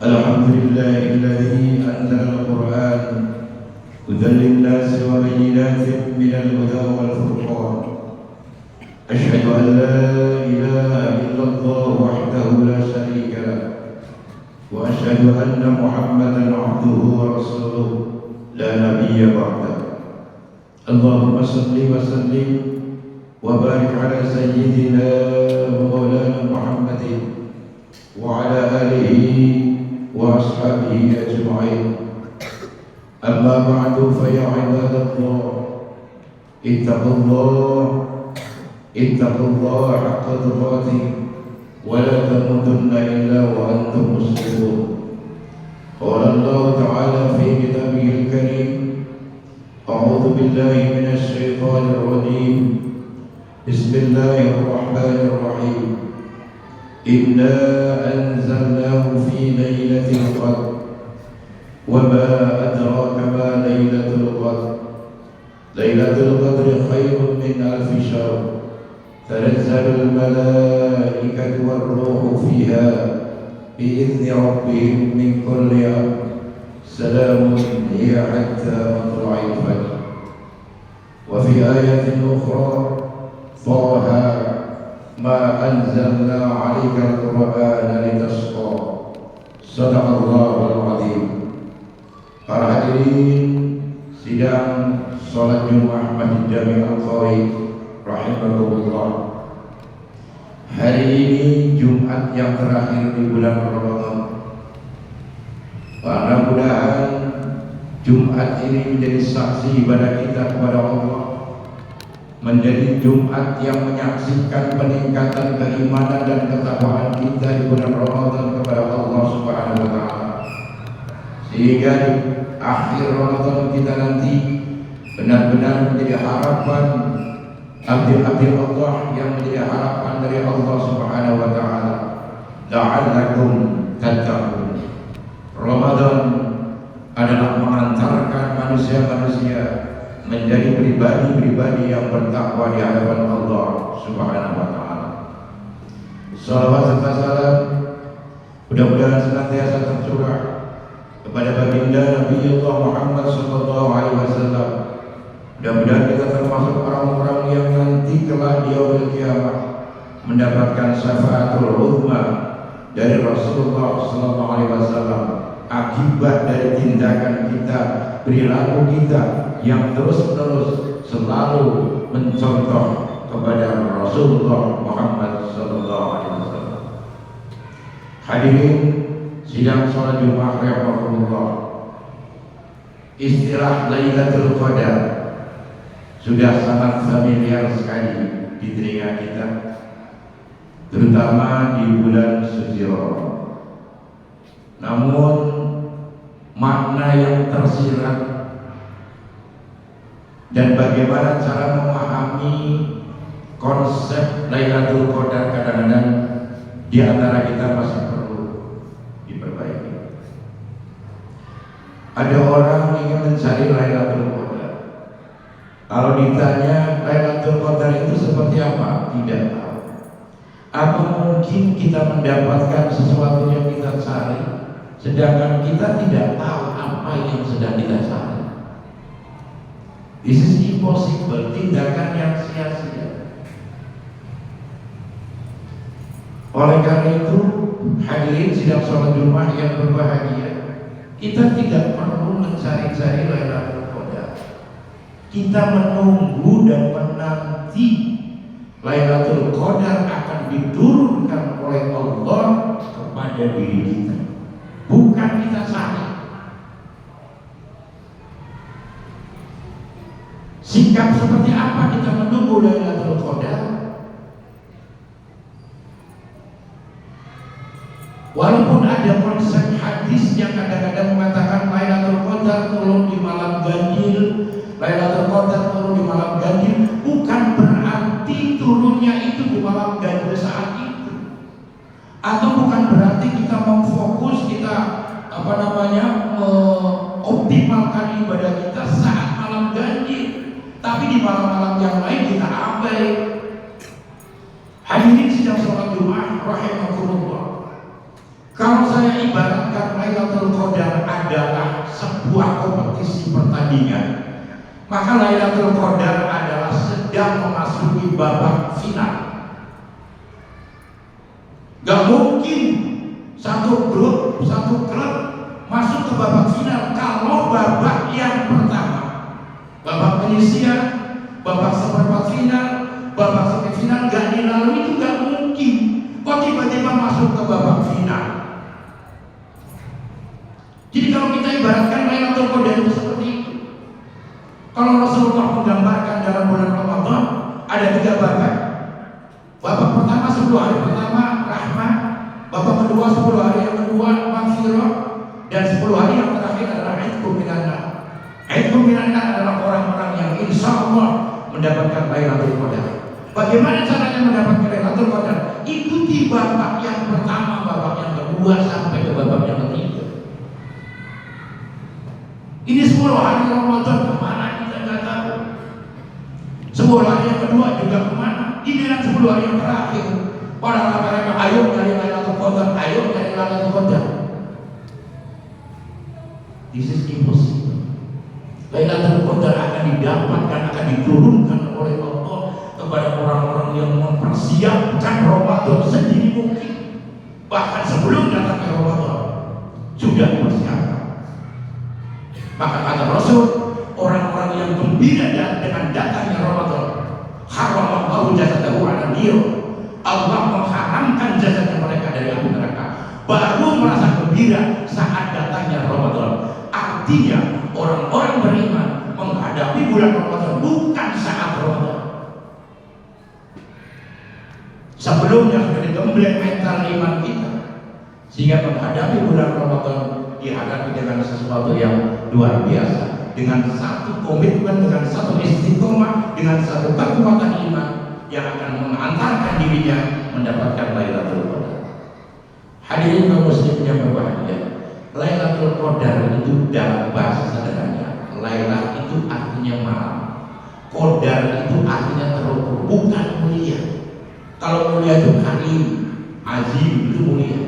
الحمد لله الذي أنزل القرآن هدى للناس وبينات من الهدى والفرقان. أشهد أن لا إله إلا الله وحده لا شريك له، وأشهد أن محمدا عبده ورسوله لا نبي بعده. اللهم صل وسلم وبارك على سيدنا ومولانا محمد وعلى آله وأصحابه أجمعين. أما بعد فيا عباد الله، اتقوا الله حق تقاته ولا تموتن إلا وأنتم مسلمون. قال الله تعالى في كتابه الكريم: أعوذ بالله من الشيطان الرجيم، بسم الله الرحمن الرحيم. إنا أنزلناه في ليلة القدر وما أدراك ما ليلة القدر. ليلة القدر خير من 1000 شهر، تنزل الملائكة والروح فيها بإذن ربهم من كل أمر، سلام هي حتى مطلع الفجر. وفي آية أخرى: طه ما أنزلنا عليك القرآن لتشقى. صدق الله العظيم. Para hadirin sidang sholat Jumat Masjid Jami Al-Qawi rahimahullah. Hari ini Jumat yang terakhir di bulan Ramadan. Mudah-mudahan Jumat ini menjadi saksi ibadah kita kepada Allah, menjadi Jumat yang menyaksikan peningkatan keimanan dan ketakwaan kita di bulan Ramadan kepada Allah Subhanahu wa taala. Sehingga di akhir Ramadan kita nanti benar-benar menjadi harapan abdi-abdi Allah yang menjadi harapan dari Allah Subhanahu wa taala. La'allakum tattaqun. Ramadan adalah mengantarkan manusia-manusia menjadi pribadi-pribadi yang bertakwa di hadapan Allah Subhanahu wa taala. Salawat serta salam mudah-mudahan senantiasa tercurah kepada baginda Nabi Allah Muhammad sallallahu alaihi wasallam. Mudah-mudahan kita termasuk orang-orang yang nanti kelak di yaumil qiyamah mendapatkan syafaatul uzma dari Rasulullah sallallahu alaihi wasallam akibat dari tindakan kita, perilaku kita yang terus-menerus selalu mencontoh kepada Rasulullah Muhammad sallallahu alaihi wasallam. Hadirin sidang salat Jumat rahimahullah. Istilah Lailatul Qadar sudah sangat familiar sekali di telinga kita, terutama di bulan suci Ramadan. Namun makna yang tersirat dan bagaimana cara memahami konsep Lailatul Qadar kadang-kadang di antara kita masih perlu diperbaiki. Ada orang ingin mencari Lailatul Qadar. Kalau ditanya Lailatul Qadar itu seperti apa? Tidak tahu. Apa mungkin kita mendapatkan sesuatu yang kita cari, sedangkan kita tidak tahu apa yang sedang kita cari? This is impossible, tindakan yang sia-sia. Oleh karena itu, hadirin sidang sholat Jumat yang berbahagia, kita tidak perlu mencari-cari Lailatul Qadar. Kita menunggu dan menanti Lailatul Qadar akan diturunkan oleh Allah kepada diri kita, bukan kita cari. Sikap seperti apa kita menunggu Lailatul Qadar? Walaupun ada konsep hadis yang kadang-kadang mengatakan Lailatul Qadar turun di malam ganjil, Lailatul Qadar turun di malam ganjil, bukan berarti turunnya itu di malam ganjil saat itu, atau bukan berarti kita memfokus, kita optimalkan ibadah kita saat malam ganjil, tapi di malam-malam yang lain kita abai. Hadirin sidang sholat Jumat rahimakumullah. Kalau saya ibaratkan Qadar adalah sebuah kompetisi pertandingan, maka Lailatul Qadar adalah sedang memasuki babak final. Gak mungkin satu grup, satu klub masuk ke babak final kalau babak yang pertama, babak penyisian, babak seperempat final, babak semifinal gak dilalui, itu gak mungkin. Kok tiba-tiba masuk ke babak final? Jadi kalau kita ibaratkan Lailatul Qadar itu seperti itu. Kalau Rasulullah menggambarkan dalam bulan Ramadan ada 3 babak. Babak pertama 10 hari pertama rahmat, babak kedua 10 hari yang kedua maghfirah, dan 10 hari yang terakhir adalah Aidkum minan nar. Aidkum minan nar adalah orang-orang yang insya Allah mendapatkan Lailatul Qadar. Bagaimana caranya mendapatkan Lailatul Qadar? Ikuti babak yang pertama, babak yang kedua sampai ke babak yang ketiga. Ini 10 hari Ramadan kemana kita nggak tahu. 10 hari yang kedua juga kemana? Giliran 10 hari yang terakhir, para mereka ayo dari Lailatul Qadar, ayo dari Lailatul Qadar. This is impossible. Lailatul Qadar akan didapatkan, akan diturunkan oleh Allah kepada orang-orang yang mempersiapkan Ramadan sendiri mungkin. Bahkan sebelum datangnya Ramadan sudah dipersiapkan. Maka kata Rasul, orang-orang yang gembira dengan datangnya Ramadan, haramallahu jasadahu 'ala nar. Allah mengharamkan jasadnya mereka dari api neraka. Baru merasa gembira saat datangnya Ramadan. Artinya orang-orang beriman menghadapi bulan Ramadan bukan saat Ramadan. Sebelumnya sudah digembleng mental iman kita, sehingga menghadapi bulan Ramadan dihadapi dengan sesuatu yang luar biasa, dengan satu komitmen, dengan satu istiqomah, dengan satu kekuatan iman yang akan mengantarkan dirinya mendapatkan Lailatul Qadar. Hadirin kaum muslimin yang berbahagia, Lailatul Qadar itu dalam bahasa sederhana, Lailah itu artinya malam, Qadar itu artinya terukur, bukan mulia. Kalau mulia itu karim, azim itu mulia.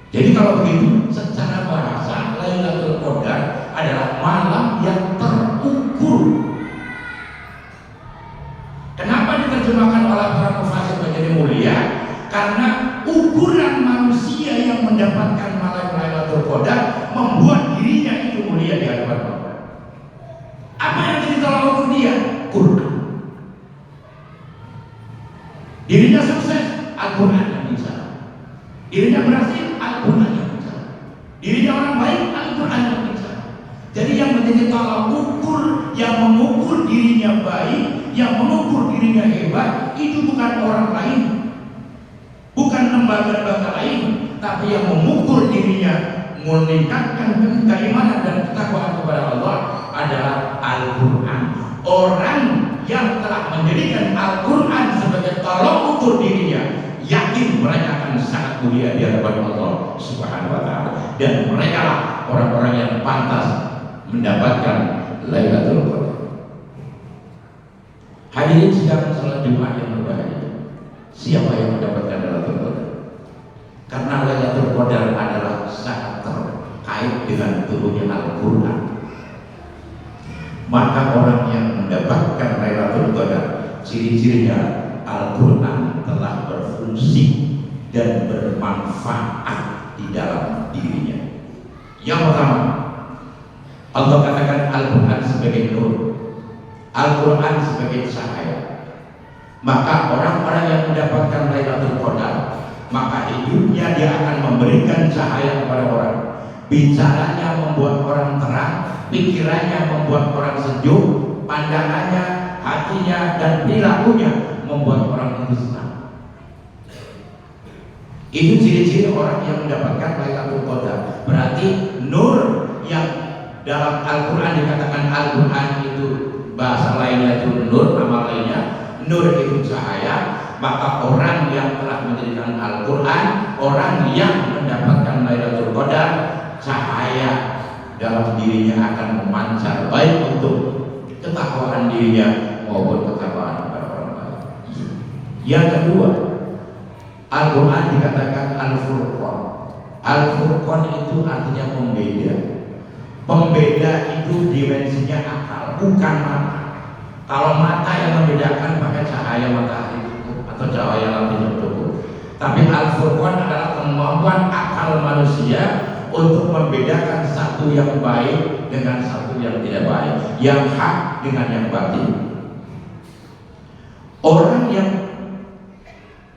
Jadi kalau begitu, secara bahasa Lailatul Qadar adalah malam yang terukur. Kenapa diterjemahkan oleh para mufasir menjadi mulia? Karena ukuran manusia yang mendapatkan malam Lailatul Qadar membuat dirinya itu mulia di hadapan Allah. Apa yang jadi tolak ukur dia? Quran. Dirinya sukses, Al-Quran yang bicara. Dirinya berhasil, Al-Quran yang bicara. Dirinya orang baik, Al-Quran yang bicara. Jadi yang menjadi tolak ukur, yang mengukur dirinya baik, yang mengukur dirinya hebat, itu bukan orang lain, bukan lembaga-lembaga lain, tapi yang mengukur dirinya, meningkatkan keimanan dan ketakwaan kepada Allah adalah Al-Quran. Orang yang telah menjadikan Al-Quran sebagai tolak ukur dirinya, yakin mereka akan sangat mulia di hadapan Allah Subhanahu wa Ta'ala, dan mereka lah orang-orang yang pantas mendapatkan Lailatul Qadar. Hadirin sidang salat Jumat yang berbahagia, siapa yang mendapatkan Lailatul Qadar? Karena Lailatul Qadar adalah sangat terkait dengan turunnya Al-Quran. Maka orang yang mendapatkan Lailatul Qadar, ciri-cirinya Al-Quran telah berfungsi dan bermanfaat di dalam dirinya. Yang pertama, Allah katakan Al-Quran sebagai nur, Al-Quran sebagai cahaya. Maka orang-orang yang mendapatkan Lailatul Qadar, maka hidupnya dia akan memberikan cahaya kepada orang. Bicaranya membuat orang terang, pikirannya membuat orang sejuk, pandangannya, hatinya, dan perilakunya membuat orang itu senang. Itu ciri-ciri orang yang mendapatkan Lailatul Qadar. Berarti nur yang dalam Al-Quran dikatakan Al-Quran itu bahasa lainnya itu nur, nama lainnya nur itu cahaya. Maka orang yang telah menjadikan Al-Quran, orang yang mendapatkan Lailatul Qadar, cahaya dalam dirinya akan memancar, baik untuk ketakwaan dirinya maupun ketakwaan kepada orang lain. Yang kedua, Al-Quran dikatakan Al-Furqan. Al-Furqan itu artinya pembeda. Pembeda itu dimensinya akal, bukan mata. Kalau mata yang membedakan pakai cahaya matahari atau cahaya lampu cukup. Tapi Al-Furqan adalah kemampuan akal manusia untuk membedakan satu yang baik dengan satu yang tidak baik, yang hak dengan yang batil. Orang yang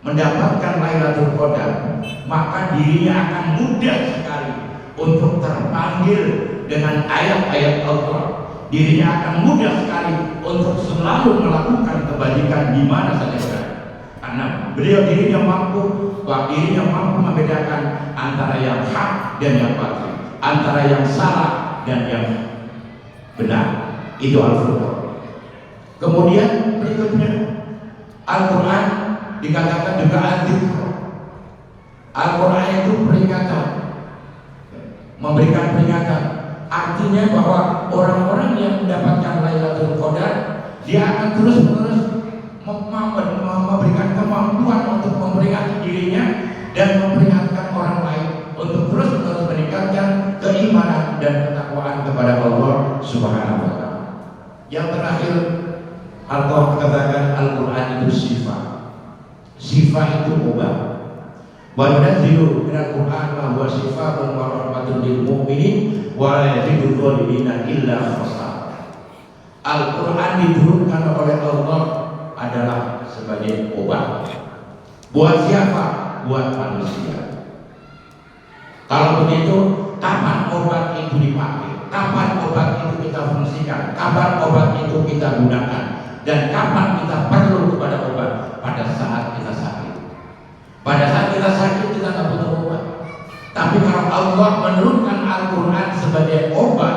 mendapatkan Lailatul Qadar, maka dirinya akan mudah sekali untuk terpanggil dengan ayat-ayat Allah. Dirinya akan mudah sekali untuk selalu melakukan kebajikan di mana saja berada. Karena beliau dirinya mampu membedakan antara yang hak dan yang batil, antara yang salah dan yang benar. Itu Al-Furqan. Kemudian berikutnya Al-Quran dikatakan juga Al-Dzikr. Al-Quran itu peringatan, memberikan peringatan. Artinya bahwa orang-orang yang mendapatkan Lailatul Qadar, dia akan terus-menerus memberikan kemampuan untuk memperingati dirinya dan memperingatkan orang lain untuk terus-menerus meningkatkan keimanan dan ketakwaan kepada Allah Subhanahu wa Ta'ala. Yang terakhir, Allah katakan Al-Quran itu sifat. Sifat itu obat. Wa nunazzilu minal Qur'an ma huwa shifaa'un wa rahmatun lil mu'minin wa la yazidu dzalimina illa khasara. Al-Quran diturunkan oleh Allah adalah sebagai obat. Buat siapa? Buat manusia. Kalau begitu, kapan obat itu dipakai? Kapan obat itu kita fungsikan? Kapan obat itu kita gunakan? Dan kapan kita perlu kepada obat? Pada saat kita sakit. Pada saat kita sakit kita tak butuh obat. Tapi kalau Allah menurunkan Al-Quran sebagai obat,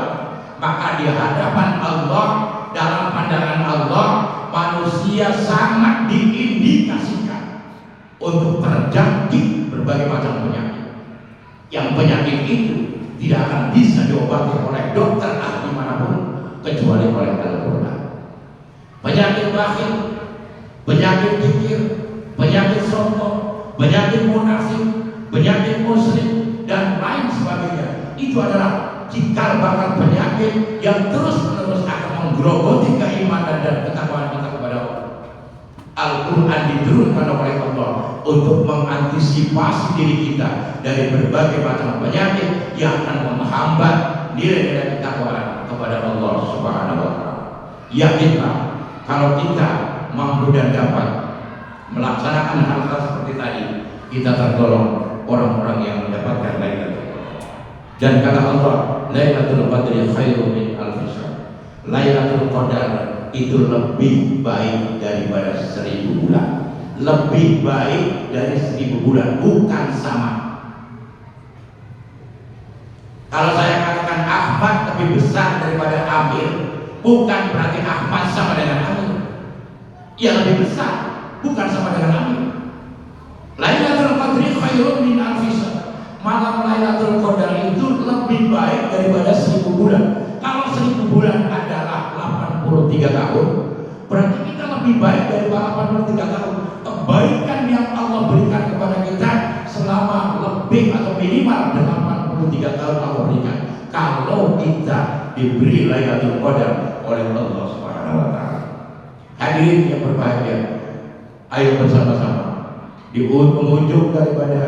maka di hadapan Allah, dalam pandangan Allah, manusia sangat diindikasikan untuk terjangkit berbagai macam penyakit. Yang penyakit itu tidak akan bisa diobati oleh dokter ahli manapun kecuali oleh Al-Quran. Penyakit batin, penyakit pikir, penyakit sombong, penyakit munafik, penyakit musyrik dan lain sebagainya, itu adalah cikal bakal penyakit yang terus-menerus akan menggerogoti keimanan dan ketakwaan kita kepada Allah. Al-Quran diturunkan oleh Allah untuk mengantisipasi diri kita dari berbagai macam penyakit yang akan menghambat nilai-nilai ketakwaan kepada Allah Subhanahu wa Ta'ala. Yakinlah, kalau kita mampu dan dapat melaksanakan hal-hal seperti tadi, kita tergolong orang-orang yang mendapatkan Lailatul Qadar. Dan kata Allah, Lailatul Qadri khairun min alfi syahr. Lailatul Qadar itu lebih baik daripada 1000 bulan. Lebih baik dari 1000 bulan, bukan sama. Kalau saya katakan Ahmad lebih besar daripada Amir, bukan berarti Ahmad sama dengan Amir. Yang lebih besar bukan sama dengan Amir. Lailatul Qadri khairun min alfi syahr. Malam Lailatul Qadar itu lebih baik daripada 1000 bulan. Kalau 1000 bulan adalah 83 tahun, berarti kita lebih baik dari 83 tahun. Kebaikan yang Allah berikan kepada kita selama lebih atau minimal 83 tahun Allah berikan. Kalau kita diberi Lailatul Qadar oleh Allah Subhanahu wa Ta'ala. Hadirin yang berbahagia, ayo bersama-sama di penghujung daripada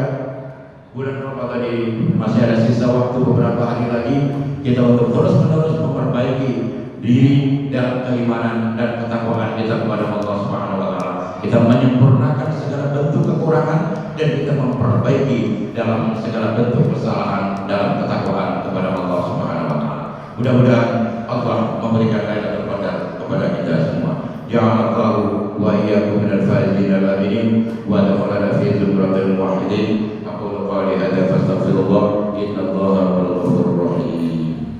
bulan Ramadan ini, masih ada sisa waktu beberapa hari lagi kita untuk terus-menerus memperbaiki diri dalam keimanan dan ketakwaan kita kepada Allah Subhanahu wa Ta'ala. Kita menyempurnakan segala bentuk kekurangan dan kita memperbaiki dalam segala bentuk kesalahan dalam ketakwaan kepada Allah Subhanahu wa Ta'ala. Mudah-mudahan Allah memberikan Lailatul Qadar kepada kita semua. Ja'alallahu wa iyyakum minal faizin al-aminin wa dakhalana fi zumratil muwahhidin. Aqulu qawli hadza fastaghfirullah innallaha huwal ghafurur rahim.